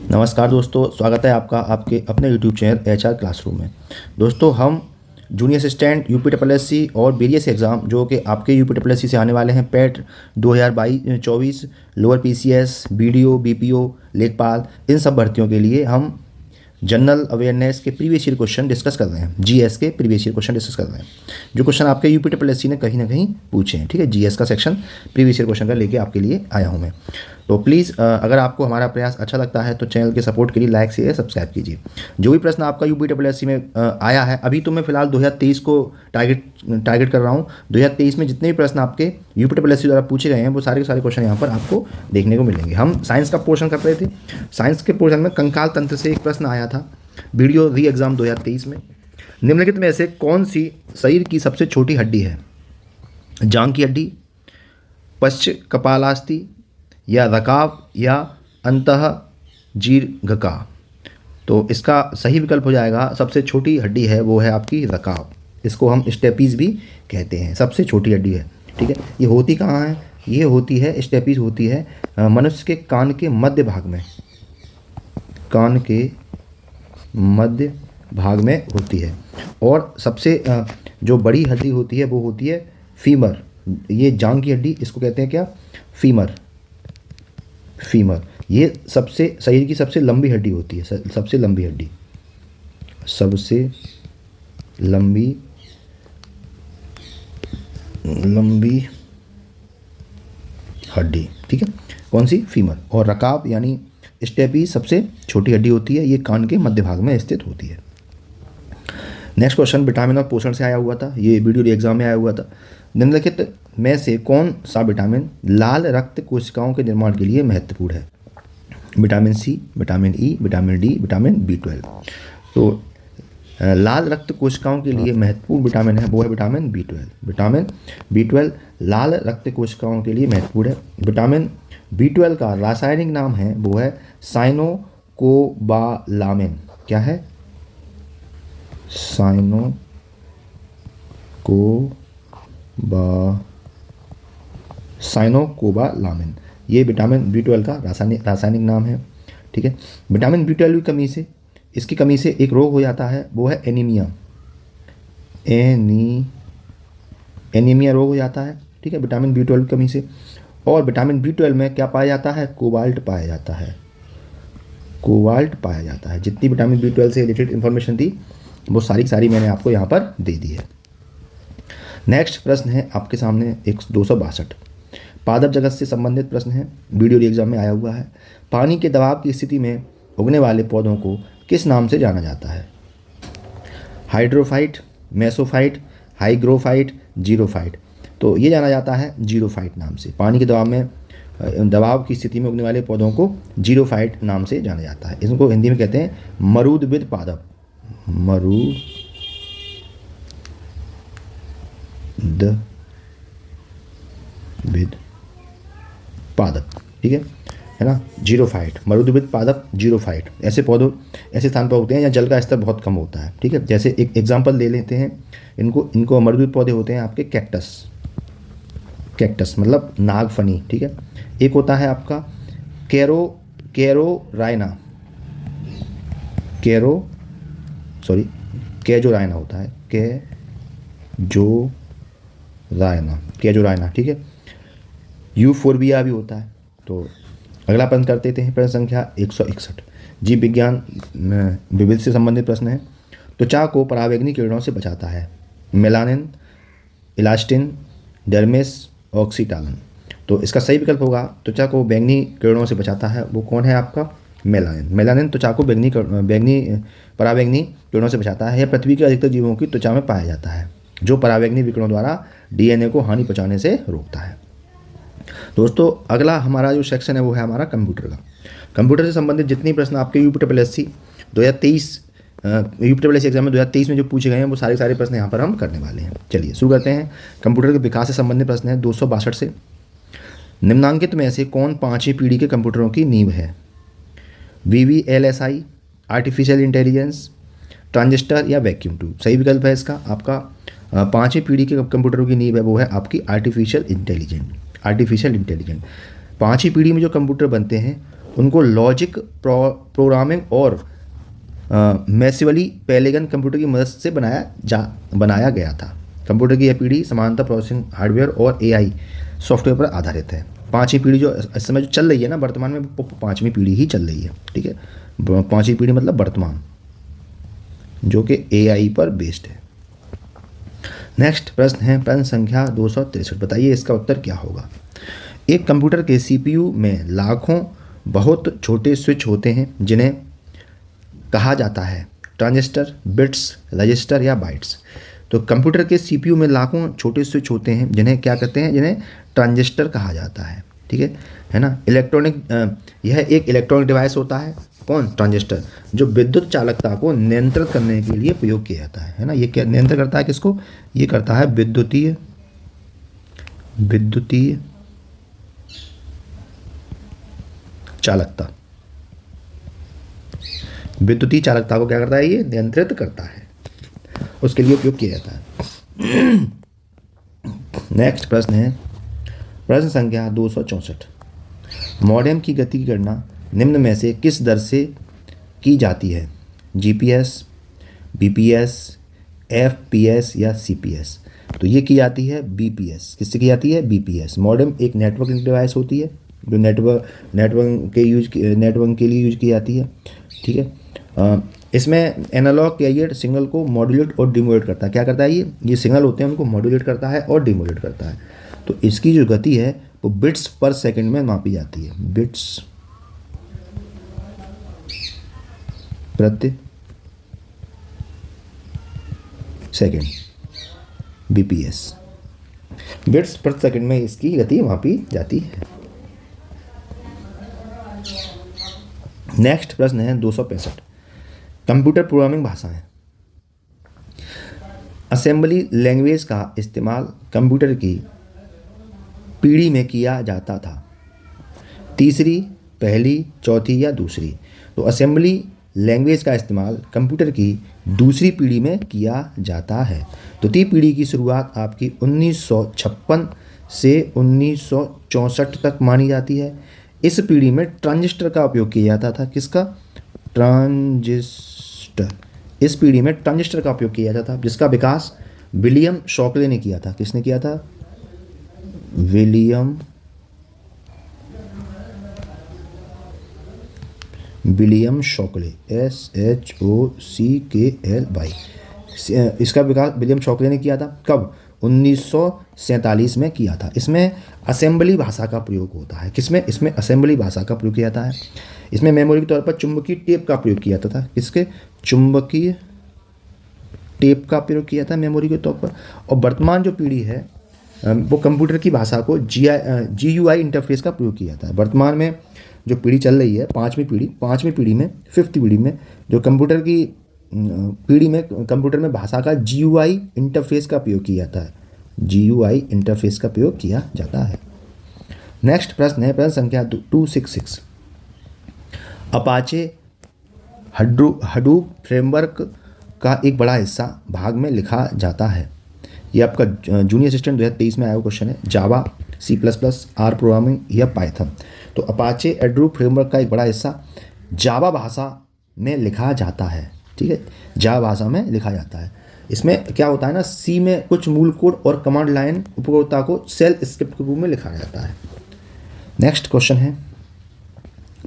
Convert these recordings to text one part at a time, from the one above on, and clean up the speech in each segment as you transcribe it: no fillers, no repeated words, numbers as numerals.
नमस्कार दोस्तों, स्वागत है आपका आपके अपने यूट्यूब चैनल HR क्लासरूम में। दोस्तों, हम जूनियर असिस्टेंट UPSSC और वेरियस एग्ज़ाम जो कि आपके UPSSC से आने वाले हैं, पेट 2022-24, लोअर PCS, BDO, BPO, लेखपाल, इन सब भर्तियों के लिए हम जनरल अवेयरनेस के प्रीवियस ईयर क्वेश्चन डिस्कस कर रहे हैं। GS के प्रीवियस ईयर क्वेश्चन डिस्कस कर रहे हैं, जो क्वेश्चन आपके UPSSC ने कहीं ना कहीं पूछे हैं। ठीक है, GS का सेक्शन प्रीवियस ईयर क्वेश्चन का लेके आपके लिए आया हूँ मैं। तो प्लीज़ अगर आपको हमारा प्रयास अच्छा लगता है तो चैनल के सपोर्ट के लिए लाइक शेयर सब्सक्राइब कीजिए। जो भी प्रश्न आपका UPSSC में आया है, अभी तो मैं फिलहाल 2023 को टारगेट कर रहा हूँ। 2023 में जितने भी प्रश्न आपके UPSSC द्वारा पूछे गए हैं वो सारे के सारे क्वेश्चन यहाँ पर आपको देखने को मिलेंगे। हम साइंस का पोर्शन कर रहे थे। साइंस के पोर्शन में कंकाल तंत्र से एक प्रश्न आया था वीडियो री एग्ज़ाम 2023 में। निम्नलिखित में से कौन सी शरीर की सबसे छोटी हड्डी है? जांघ की हड्डी, पश्च कपालास्थि, या रकाब, या अंतःजीर्घका। तो इसका सही विकल्प हो जाएगा, सबसे छोटी हड्डी है वो है आपकी रकाब। इसको हम स्टेपीज भी कहते हैं, सबसे छोटी हड्डी है। ठीक है, ये होती कहाँ है? ये होती है, स्टेपीज होती है मनुष्य के कान के मध्य भाग में। कान के मध्य भाग में होती है। और सबसे जो बड़ी हड्डी होती है वो होती है फीमर। ये जांघ की हड्डी, इसको कहते हैं क्या? फीमर। फीमर ये सबसे शरीर की सबसे लंबी हड्डी होती है। सबसे लंबी हड्डी, सबसे लंबी हड्डी। ठीक है, कौन सी? फीमर। और रकाब यानी स्टेपी सबसे छोटी हड्डी होती है, ये कान के मध्य भाग में स्थित होती है। नेक्स्ट क्वेश्चन विटामिन और पोषण से आया हुआ था, ये वीडियो एग्जाम में आया हुआ था। निम्नलिखित में से कौन सा विटामिन लाल रक्त कोशिकाओं के निर्माण के लिए महत्वपूर्ण है? Vitamin C, vitamin E, vitamin D, vitamin B12। तो लाल रक्त कोशिकाओं के लिए महत्वपूर्ण विटामिन है वो है विटामिन B12। विटामिन B12 लाल रक्त कोशिकाओं के लिए महत्वपूर्ण है। विटामिन B12 का रासायनिक नाम है वो है साइनोकोबालामिन। क्या है? साइनोकोबालामिन। ये विटामिन B12 का रासायनिक नाम है। ठीक है, विटामिन B12 की कमी से, इसकी कमी से एक रोग हो जाता है वो है एनीमिया। एनीमिया रोग हो जाता है। ठीक है, विटामिन B12 की कमी से। और विटामिन B12 में क्या पाया जाता है? कोबाल्ट पाया जाता है। कोबाल्ट पाया जाता है। जितनी विटामिन B12 से रिलेटेड इंफॉर्मेशन थी वो सारी मैंने आपको यहाँ पर दे दी है। नेक्स्ट प्रश्न है आपके सामने 262, पादप जगत से संबंधित प्रश्न है, वीडियो एग्जाम में आया हुआ है। पानी के दबाव की स्थिति में उगने वाले पौधों को किस नाम से जाना जाता है? Hydrophyte, mesophyte, hygrophyte, xerophyte. तो ये जाना जाता है जीरोफाइट नाम से। पानी के दबाव की स्थिति में उगने वाले पौधों को जीरोफाइट नाम से जाना जाता है। इसको हिंदी में कहते हैं मरूदबिद पादप। मरूदबिद पादप। ठीक है ना? जीरोफाइट, मरूदबिद पादप, जीरोफाइट। ऐसे पौधों ऐसे स्थान पर होते हैं जहाँ जल का स्तर बहुत कम होता है। ठीक है, जैसे एक एग्जांपल ले लेते हैं, इनको मरूदबिद पौधे होते हैं आपके कैक्टस मतलब नागफनी। ठीक है, एक होता है आपका कैजोराइना होता है, कैजोराइना। ठीक है, यूफोर्बिया भी होता है। तो अगला प्रश्न करते थे, प्रश्न संख्या 161, जीव विज्ञान विविध से संबंधित प्रश्न है। त्वचा को पराबैंगनी किरणों से बचाता है मेलानिन, इलास्टिन, डर्मेस, ऑक्सीटालिन। तो इसका सही विकल्प होगा, त्वचा को बैंगनी किरणों से बचाता है वो कौन है आपका? मेलानिन त्वचा को पराबैंगनी किरणों से बचाता है। यह पृथ्वी के अधिकतर जीवों की त्वचा में पाया जाता है, जो पराबैंगनी विकिरणों द्वारा DNA को हानि पहुंचाने से रोकता है। दोस्तों, अगला हमारा जो सेक्शन है वो है हमारा कंप्यूटर का। कंप्यूटर से संबंधित जितने प्रश्न आपके UPSSC 2023 UPSSC एग्जाम में 2023 में जो पूछे गए हैं वो सारे प्रश्न यहाँ पर हम करने वाले हैं। चलिए शुरू करते हैं। कंप्यूटर के विकास से संबंधित प्रश्न है 262 से। निम्नांकित में से कौन 5वीं पीढ़ी के कंप्यूटरों की नींव है? VVLSI, आर्टिफिशियल इंटेलिजेंस, ट्रांजिस्टर या वैक्यूम ट्यूब। सही विकल्प है इसका आपका 5वीं पीढ़ी के कंप्यूटरों की नींव है वो है आपकी आर्टिफिशियल इंटेलिजेंस। 5वीं पीढ़ी में जो कंप्यूटर बनते हैं उनको लॉजिक प्रोग्रामिंग और मैसिवली पैलेगन कंप्यूटर की मदद से बनाया गया था। कंप्यूटर की यह पीढ़ी समानता प्रोसेसिंग हार्डवेयर और एआई सॉफ्टवेयर पर आधारित है। पांचवी पीढ़ी जो इस समय जो चल रही है ना वर्तमान में, पांचवी पीढ़ी ही चल रही है, ठीक है। पांचवी पीढ़ी मतलब वर्तमान, जो कि एआई पर बेस्ड है। नेक्स्ट प्रश्न है प्रश्न संख्या 263। बताइए इसका उत्तर क्या होगा। एक कंप्यूटर के सीपीयू में लाखों बहुत छोटे स्विच होते हैं जिन्हें कहा जाता है ट्रांजिस्टर, बिट्स, रजिस्टर या बाइट्स। तो कंप्यूटर के सीपीयू में लाखों छोटे स्विच होते हैं जिन्हें क्या कहते हैं, जिन्हें ट्रांजिस्टर कहा जाता है, ठीक है ना। यह एक इलेक्ट्रॉनिक डिवाइस होता है, कौन, ट्रांजिस्टर, जो विद्युत चालकता को नियंत्रित करने के लिए प्रयोग किया जाता है ना। ये क्या नियंत्रण करता है, किसको, ये करता है विद्युतीय चालकता। विद्युतीय चालकता को क्या करता है, ये नियंत्रित करता है, उसके लिए उपयोग किया जाता है। नेक्स्ट प्रश्न है प्रश्न संख्या 264। मॉडेम की गति की गणना निम्न में से किस दर से की जाती है, जीपीएस, बीपीएस, एफपीएस या सीपीएस। तो ये की जाती है बीपीएस। किससे की जाती है, बीपीएस। मॉडेम एक नेटवर्किंग डिवाइस होती है जो नेटवर्क के लिए यूज की जाती है, ठीक है। इसमें एनालॉग कैरियर सिग्नल को मॉड्यूलेट और डिमोडुलेट करता है। क्या करता है, ये सिग्नल होते हैं उनको मॉड्यूलेट करता है और डिमोडुलेट करता है। तो इसकी जो गति है वो बिट्स पर सेकंड में मापी जाती है, बिट्स प्रति सेकंड, बीपीएस, बिट्स प्रति सेकंड में इसकी गति मापी जाती है। नेक्स्ट प्रश्न है 265। कंप्यूटर प्रोग्रामिंग भाषाएं। असेंबली लैंग्वेज का इस्तेमाल कंप्यूटर की पीढ़ी में किया जाता था, तीसरी, पहली, चौथी या दूसरी। तो असेंबली लैंग्वेज का इस्तेमाल कंप्यूटर की दूसरी पीढ़ी में किया जाता है। द्वितीय पीढ़ी की शुरुआत आपकी 1956 से 1964 तक मानी जाती है। इस पीढ़ी में ट्रांजिस्टर का उपयोग किया जाता था। किसका, ट्रांजिस्टर। इस पीढ़ी में ट्रांजिस्टर का उपयोग किया जाता था, जिसका विकास विलियम शॉकले ने किया था। किसने किया था, विलियम शॉकले, SHOCKLY। इसका विकास विलियम शॉकले ने किया था। कब, 1947 में किया था। इसमें असेंबली भाषा का प्रयोग होता है। किसमें, इसमें असेंबली भाषा का प्रयोग किया जाता है। इसमें मेमोरी के तौर पर चुंबकीय टेप का प्रयोग किया जाता था। किसके, चुंबकीय टेप का प्रयोग किया था मेमोरी के तौर पर। और वर्तमान जो पीढ़ी है वो कंप्यूटर की भाषा को GUI इंटरफेस का प्रयोग किया जाता है। वर्तमान में जो पीढ़ी चल रही है, पाँचवीं पीढ़ी में, फिफ्थ पीढ़ी में, जो कंप्यूटर की पीढ़ी में कंप्यूटर में भाषा का GUI इंटरफेस का प्रयोग किया जाता है, GUI इंटरफेस का प्रयोग किया जाता है। नेक्स्ट प्रश्न है प्रश्न संख्या 266। अपाचे हडूप फ्रेमवर्क का एक बड़ा हिस्सा भाग में लिखा जाता है। ये आपका जूनियर असिस्टेंट 2023 में आया हुआ क्वेश्चन है। जावा, C++, R प्रोग्रामिंग या पाइथन। तो अपाचे हडूप फ्रेमवर्क का एक बड़ा हिस्सा जावा भाषा में लिखा जाता है, ठीक है, जावा भाषा में लिखा जाता है। इसमें क्या होता है ना, C में कुछ मूल कोड और कमांड लाइन उपयोगिता को सेल स्क्रिप्ट के रूप में लिखा जाता है। नेक्स्ट क्वेश्चन है,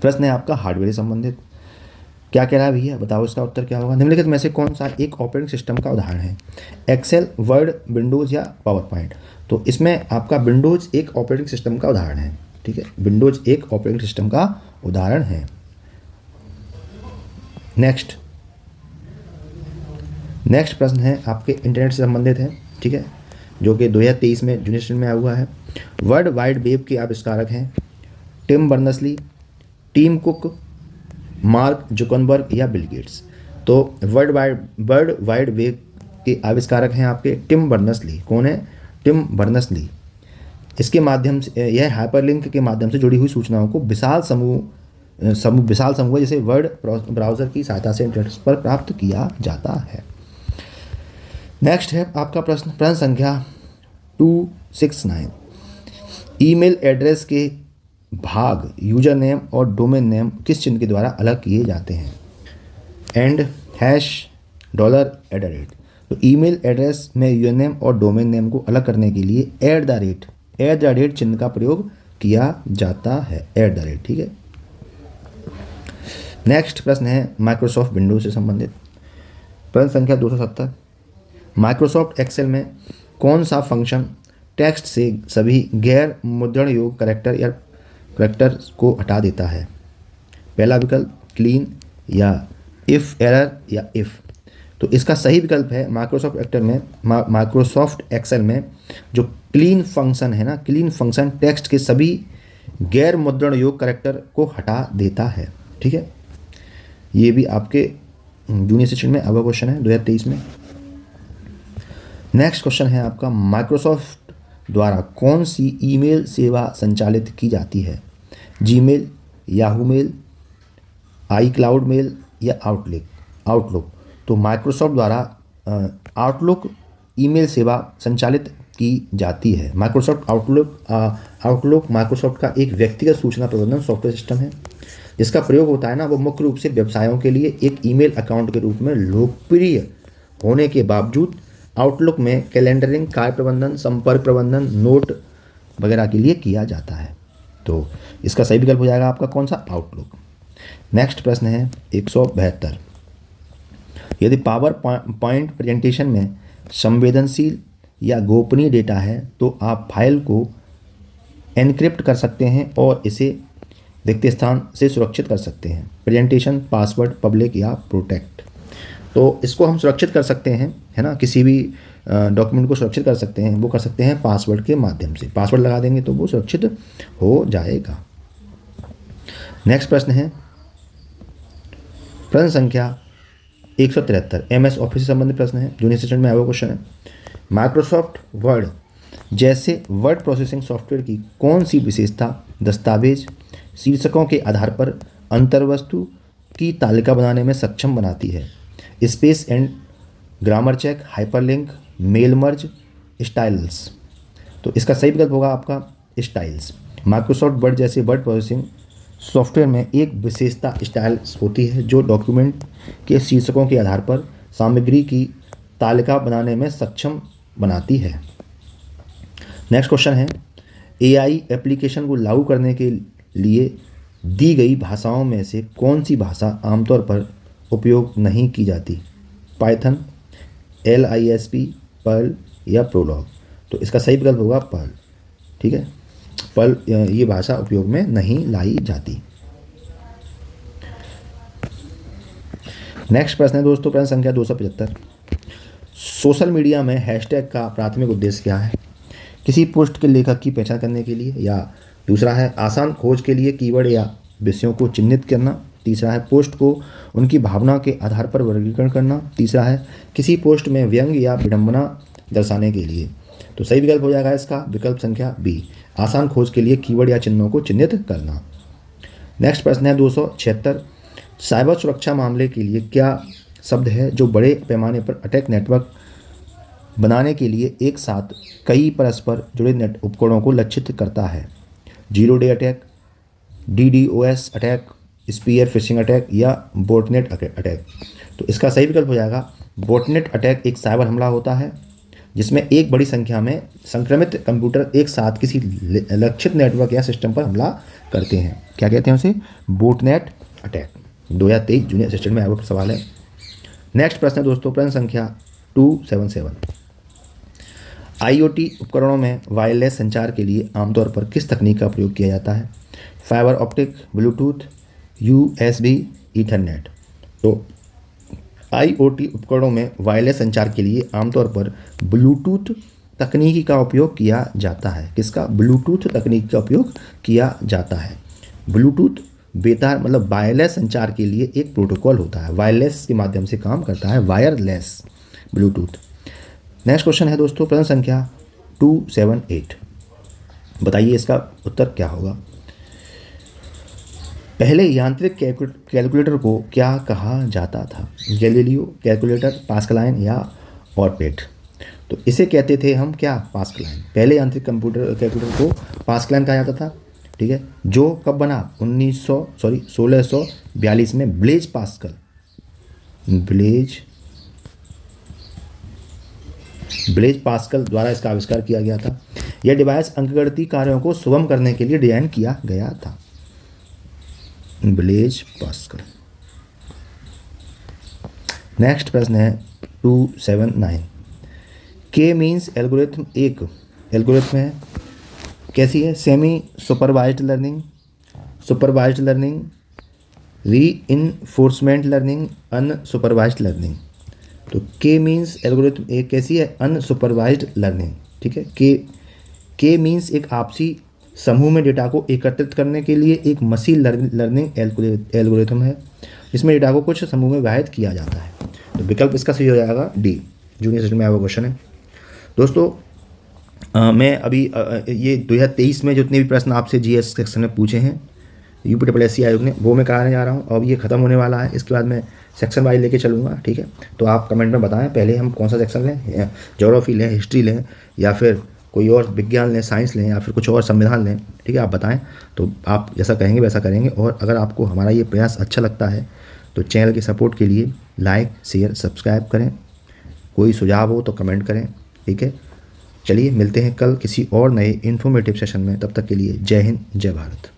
प्रश्न है आपका हार्डवेयर से संबंधित। क्या कह रहा है भैया, बताओ इसका उत्तर क्या होगा। निम्नलिखित में से कौन सा एक ऑपरेटिंग सिस्टम का उदाहरण है, एक्सेल, वर्ड, विंडोज़ या पावर पॉइंट। तो इसमें आपका विंडोज़ एक ऑपरेटिंग सिस्टम का उदाहरण है, ठीक है, विंडोज़ एक ऑपरेटिंग सिस्टम का उदाहरण है। नेक्स्ट प्रश्न है आपके इंटरनेट से संबंधित है, ठीक है, जो कि 2023 में जूनियर असिस्टेंट में आया हुआ है। वर्ल्ड वाइड वेब के आविष्कारक हैं Tim Berners-Lee, Tim Cook, Mark Zuckerberg या बिल गेट्स। तो वर्ल्ड वाइड वेब के आविष्कारक हैं आपके टिम बर्नर्स-ली। कौन है, टिम बर्नर्स-ली। इसके माध्यम से, यह हाइपरलिंक के माध्यम से जुड़ी हुई सूचनाओं को विशाल समूह जैसे वर्ड ब्राउज़र की सहायता से इंटरनेट पर प्राप्त किया जाता है। नेक्स्ट है आपका प्रश्न संख्या 269। ईमेल एड्रेस के भाग यूजर नेम और डोमेन नेम किस चिन्ह के द्वारा अलग किए जाते हैं? And, hash, $@। तो ईमेल एड्रेस में यूजर नेम और डोमेन नेम को अलग करने के लिए @ चिन्ह का प्रयोग किया जाता है। ठीक है। नेक्स्ट प्रश्न है माइक्रोसॉफ्ट विंडोज से संबंधित। प्रश्न संख्या 270। माइक्रोसॉफ्ट एक्सेल में कौन सा फंक्शन टेक्स्ट से सभी गैर मुद्रण योग्य करेक्टर को हटा देता है? पहला विकल्प क्लीन, या इफ एरर, या इफ। तो इसका सही विकल्प है माइक्रोसॉफ्ट एक्सेल में जो क्लीन फंक्शन है ना, क्लीन फंक्शन टेक्स्ट के सभी गैर मुद्रण योग्य करेक्टर को हटा देता है। ठीक है, ये भी आपके जूनियर सेशन में अब क्वेश्चन है 2023 में। नेक्स्ट क्वेश्चन है आपका, माइक्रोसॉफ्ट द्वारा कौन सी ईमेल सेवा संचालित की जाती है? Gmail, Yahoo mail, iCloud mail, या आउटलुक। तो माइक्रोसॉफ्ट द्वारा आउटलुक ईमेल सेवा संचालित की जाती है। आउटलुक माइक्रोसॉफ्ट का एक व्यक्तिगत सूचना प्रबंधन सॉफ्टवेयर सिस्टम है जिसका प्रयोग होता है ना, वो मुख्य रूप से व्यवसायों के लिए एक ईमेल अकाउंट के रूप में लोकप्रिय होने के बावजूद आउटलुक में कैलेंडरिंग, कार्य प्रबंधन, संपर्क प्रबंधन, नोट वगैरह के लिए किया जाता है। तो इसका सही विकल्प हो जाएगा आपका कौन सा? आउटलुक। नेक्स्ट प्रश्न है 172। यदि पावर पॉइंट प्रेजेंटेशन में संवेदनशील या गोपनीय डेटा है तो आप फाइल को एनक्रिप्ट कर सकते हैं और इसे रिक्त स्थान से सुरक्षित कर सकते हैं। प्रेजेंटेशन, पासवर्ड, पब्लिक या प्रोटेक्ट। तो इसको हम सुरक्षित कर सकते हैं, है ना, किसी भी डॉक्यूमेंट को सुरक्षित कर सकते हैं, वो कर सकते हैं पासवर्ड के माध्यम से। पासवर्ड लगा देंगे तो वो सुरक्षित हो जाएगा। नेक्स्ट प्रश्न है प्रश्न संख्या 173। MS ऑफिस से संबंधित प्रश्न है, जूनियर सेशन में आया क्वेश्चन है। माइक्रोसॉफ्ट वर्ड जैसे वर्ड प्रोसेसिंग सॉफ्टवेयर की कौन सी विशेषता दस्तावेज शीर्षकों के आधार पर अंतर्वस्तु की तालिका बनाने में सक्षम बनाती है? Space and grammar check, hyperlink, mail merge, styles. तो इसका सही विकल्प होगा आपका स्टाइल्स। माइक्रोसॉफ्ट वर्ड जैसे वर्ड प्रोसेसिंग सॉफ्टवेयर में एक विशेषता स्टाइल्स होती है जो डॉक्यूमेंट के शीर्षकों के आधार पर सामग्री की तालिका बनाने में सक्षम बनाती है। नेक्स्ट क्वेश्चन है, AI एप्लीकेशन को लागू करने के लिए दी गई भाषाओं में से कौन सी भाषा आमतौर पर उपयोग नहीं की जाती? पाइथन, LISP, पर्ल या प्रोलॉग। तो इसका सही विकल्प होगा पर्ल। ठीक है, पर्ल ये भाषा उपयोग में नहीं लाई जाती। नेक्स्ट प्रश्न है दोस्तों प्रश्न संख्या 275। सोशल मीडिया में हैशटैग का प्राथमिक उद्देश्य क्या है? किसी पोस्ट के लेखक की पहचान करने के लिए, या दूसरा है आसान खोज के लिए कीवर्ड या विषयों को चिन्हित करना, तीसरा है पोस्ट को उनकी भावना के आधार पर वर्गीकरण करना, तीसरा है किसी पोस्ट में व्यंग या विडंबना दर्शाने के लिए। तो सही विकल्प हो जाएगा इसका विकल्प संख्या बी, आसान खोज के लिए कीवर्ड या चिन्हों को चिन्हित करना। नेक्स्ट प्रश्न है 276। साइबर सुरक्षा मामले के लिए क्या शब्द है जो बड़े पैमाने पर अटैक नेटवर्क बनाने के लिए एक साथ कई परस्पर जुड़े नेट उपकरणों को लक्षित करता है? Zero day attack, DDoS attack, spear phishing attack या बोटनेट अटैक। तो इसका सही विकल्प हो जाएगा बोटनेट अटैक। एक साइबर हमला होता है जिसमें एक बड़ी संख्या में संक्रमित कंप्यूटर एक साथ किसी लक्षित नेटवर्क या सिस्टम पर हमला करते हैं। क्या कहते हैं उसे? Botnet attack. 2023 जूनियर असिस्टेंट में आया सवाल है। नेक्स्ट प्रश्न है दोस्तों प्रश्न संख्या 277। IoT उपकरणों में वायरलेस संचार के लिए आमतौर पर किस तकनीक का प्रयोग किया जाता है? Fibre optic, Bluetooth, USB, Ethernet. तो IoT उपकरणों में वायरलेस संचार के लिए आमतौर पर ब्लूटूथ तकनीकी का उपयोग किया जाता है। किसका? ब्लूटूथ तकनीक का उपयोग किया जाता है। ब्लूटूथ बेतार मतलब वायरलेस संचार के लिए एक प्रोटोकॉल होता है, वायरलेस के माध्यम से काम करता है, वायरलेस ब्लूटूथ। नेक्स्ट क्वेश्चन है दोस्तों प्रश्न संख्या 278। बताइए इसका उत्तर क्या होगा? पहले यांत्रिक कैलकुलेटर को क्या कहा जाता था? गैलीलियो कैलकुलेटर, पास्कलाइन या ऑर्पेट। तो इसे कहते थे हम क्या? पास्कलाइन। पहले यांत्रिक कैलकुलेटर को पास्कलाइन कहा जाता था। ठीक है, जो कब बना 1642 में ब्लेज पास्कल द्वारा इसका आविष्कार किया गया था। यह डिवाइस अंकगणितीय कार्यों को सुगम करने के लिए डिजाइन किया गया था। Blaise Pascal. नेक्स्ट प्रश्न है 279। के मीन्स एल्गोरिथम एक एल्गोरिथम है, कैसी है? Semi supervised learning, supervised learning, reinforcement learning, unsupervised learning. तो के मीन्स एल्गोरिथम एक कैसी है? अनसुपरवाइज्ड लर्निंग, ठीक है। के मीन्स एक आपसी समूह में डेटा को एकत्रित करने के लिए एक मशीन लर्निंग एल्गोरिथम है, जिसमें डेटा को कुछ समूह में विभाजित किया जाता है। तो विकल्प इसका सही हो जाएगा डी। जूनियर सेशन में आया हुआ क्वेश्चन है दोस्तों। मैं अभी ये 2023 में जितने भी प्रश्न आपसे जीएस सेक्शन में पूछे हैं UPSSC आयोग ने, वो मैं कराने जा रहा हूँ। अब ये ख़त्म होने वाला है, इसके बाद मैं सेक्शन वाइज लेके चलूँगा, ठीक है। तो आप कमेंट में बताएं पहले हम कौन सा सेक्शन लें, ज्योग्राफी लें, हिस्ट्री लें, या फिर कोई और विज्ञान लें, साइंस लें, या फिर कुछ और संविधान लें, ठीक है। आप बताएं, तो आप जैसा कहेंगे वैसा करेंगे। और अगर आपको हमारा ये प्रयास अच्छा लगता है तो चैनल के सपोर्ट के लिए लाइक, शेयर, सब्सक्राइब करें। कोई सुझाव हो तो कमेंट करें, ठीक है। चलिए मिलते हैं कल किसी और नए इन्फॉर्मेटिव सेशन में। तब तक के लिए जय हिंद, जय भारत।